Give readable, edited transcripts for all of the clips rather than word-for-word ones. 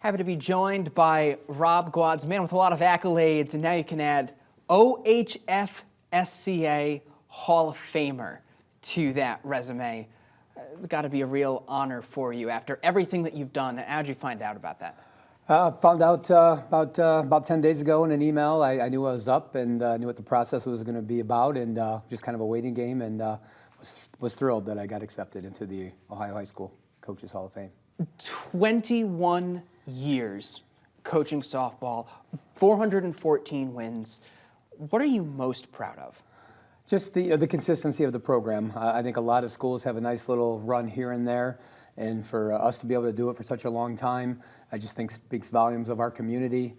Happy to be joined by Rob Gwozdz, man with a lot of accolades, and now you can add OHF-SCA Hall of Famer to that resume. It's got to be a real honor for you after everything that you've done. How'd you find out about that? Found out about 10 days ago in an email. I knew I was up and knew what the process was going to be about, and just kind of a waiting game, and was thrilled that I got accepted into the Ohio High School Coaches Hall of Fame. 21 years coaching softball, 414 wins. What are you most proud of? Just the consistency of the program. I think a lot of schools have a nice little run here and there, and for us to be able to do it for such a long time, I just think speaks volumes of our community,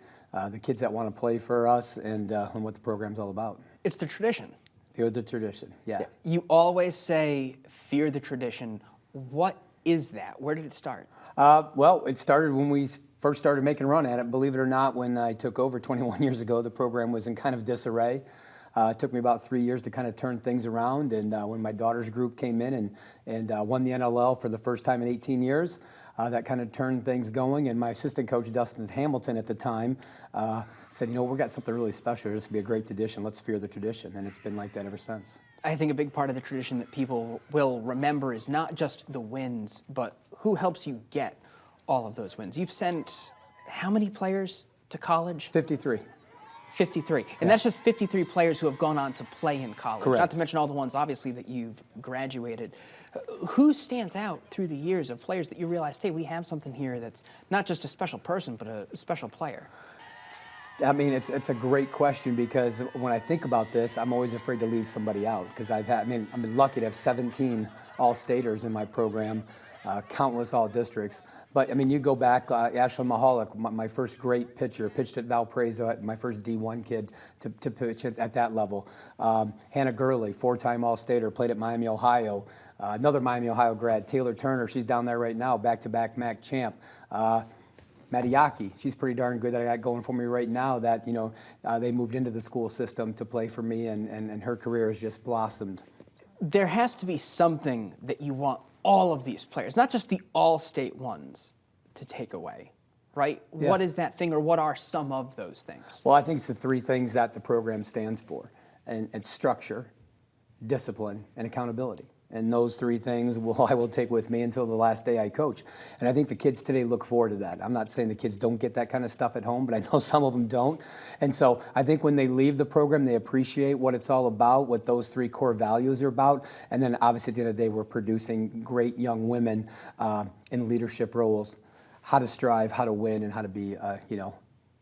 the kids that want to play for us, and what the program's all about. It's the tradition. Fear the tradition, yeah. You always say, fear the tradition. What is that? Where did it start? Well, it started when we first started making a run at it. Believe it or not, when I took over 21 years ago, the program was in kind of disarray. It took me about 3 years to kind of turn things around, and when my daughter's group came in and won the NLL for the first time in 18 years, that kind of turned things going. And my assistant coach, Dustin Hamilton, at the time, said, you know, we've got something really special. This would be a great tradition. Let's fear the tradition. And it's been like that ever since. I think a big part of the tradition that people will remember is not just the wins, but who helps you get all of those wins. You've sent how many players to college? 53. 53. And that's just 53 players who have gone on to play in college. Correct. Not to mention all the ones, obviously, that you've graduated. Who stands out through the years of players that you realized, hey, we have something here that's not just a special person, but a special player? I mean, it's a great question, because when I think about this, I'm always afraid to leave somebody out, because I've been lucky to have 17 All-Staters in my program, countless All-Districts. But I mean, you go back, Ashley Mahalik, my first great pitcher, pitched at Valparaiso, my first D1 kid to pitch at that level. Hannah Gurley, 4-time All-Stater, played at Miami, Ohio. Another Miami, Ohio grad, Taylor Turner, she's down there right now, back-to-back MAC champ. Matiyaki, she's pretty darn good that I got going for me right now, that, you know, they moved into the school system to play for me, and her career has just blossomed. There has to be something that you want all of these players, not just the all-state ones, to take away, right? Yeah. What is that thing, or what are some of those things? Well, I think it's the three things that the program stands for, and it's structure, discipline, and accountability. And those three things I will take with me until the last day I coach. And I think the kids today look forward to that. I'm not saying the kids don't get that kind of stuff at home, but I know some of them don't. And so I think when they leave the program, they appreciate what it's all about, what those three core values are about. And then obviously at the end of the day, we're producing great young women in leadership roles, how to strive, how to win, and how to be, you know,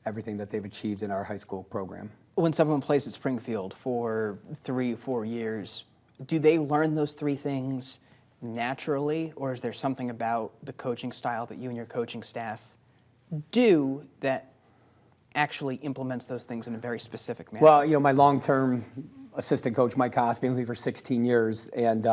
everything that they've achieved in our high school program. When someone plays at Springfield for 3 or 4 years, do they learn those three things naturally, or is there something about the coaching style that you and your coaching staff do that actually implements those things in a very specific manner? Well, you know, my long-term assistant coach, Mike Haas, been with me for 16 years, and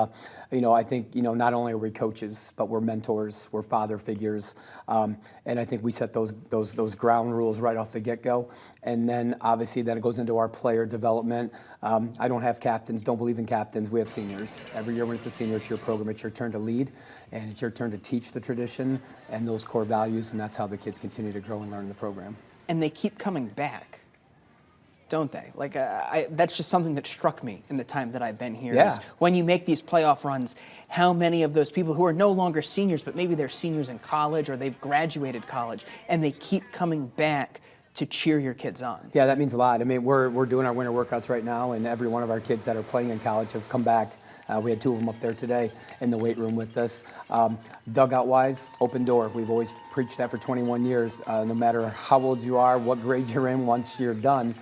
you know, I think, you know, not only are we coaches, but we're mentors, we're father figures, and I think we set those ground rules right off the get-go, and then obviously then it goes into our player development. I don't have captains, don't believe in captains. We have seniors. Every year when it's a senior, it's your program, it's your turn to lead, and it's your turn to teach the tradition and those core values, and that's how the kids continue to grow and learn in the program. And they keep coming back, don't they? Like, that's just something that struck me in the time that I've been here. Yeah. Is when you make these playoff runs, how many of those people who are no longer seniors, but maybe they're seniors in college or they've graduated college, and they keep coming back to cheer your kids on? Yeah, that means a lot. I mean, we're doing our winter workouts right now, and every one of our kids that are playing in college have come back. We had 2 of them up there today in the weight room with us. Dugout-wise, open door. We've always preached that for 21 years. No matter how old you are, what grade you're in, once you're done,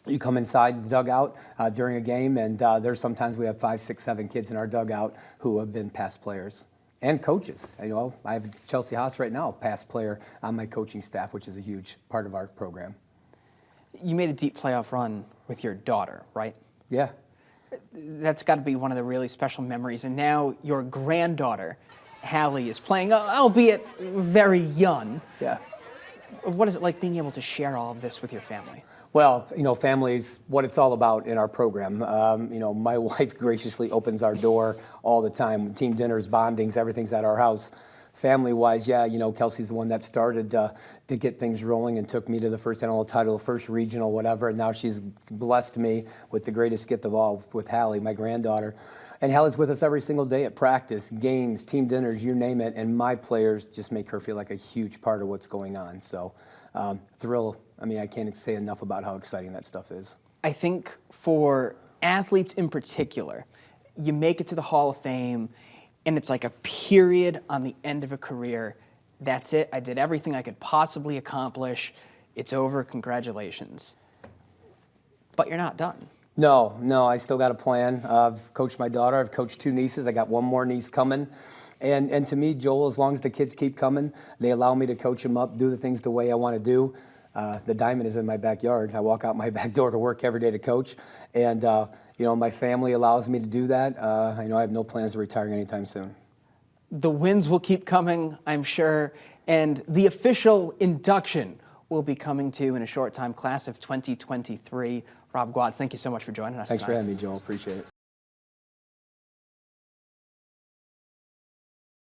you come inside the dugout during a game, and there's sometimes we have 5, 6, 7 kids in our dugout who have been past players and coaches. You know, I have Chelsea Haas right now, past player on my coaching staff, which is a huge part of our program. You made a deep playoff run with your daughter, right? Yeah. That's got to be one of the really special memories. And now your granddaughter, Hallie, is playing, albeit very young. Yeah. What is it like being able to share all of this with your family? Well, you know, family's what it's all about in our program. You know, my wife graciously opens our door all the time. Team dinners, bondings, everything's at our house. family-wise, yeah, Kelsey's the one that started to get things rolling and took me to the first NLL title, first regional, whatever. And now she's blessed me with the greatest gift of all, with Hallie, my granddaughter. And Hallie's with us every single day at practice, games, team dinners, you name it. And my players just make her feel like a huge part of what's going on. So thrill. I mean, I can't say enough about how exciting that stuff is. I think for athletes in particular, you make it to the Hall of Fame, and it's like a period on the end of a career. That's it. I did everything I could possibly accomplish. It's over. Congratulations. But you're not done. No, I still got a plan. I've coached my daughter. I've coached 2 nieces. I got 1 more niece coming. And to me, Joel, as long as the kids keep coming, they allow me to coach them up, do the things the way I want to do. The diamond is in my backyard. I walk out my back door to work every day to coach. And, my family allows me to do that. I have no plans of retiring anytime soon. The wins will keep coming, I'm sure. And the official induction will be coming to in a short time, class of 2023. Rob Gwozdz, thank you so much for joining us Thanks tonight. for having me, Joel. Appreciate it.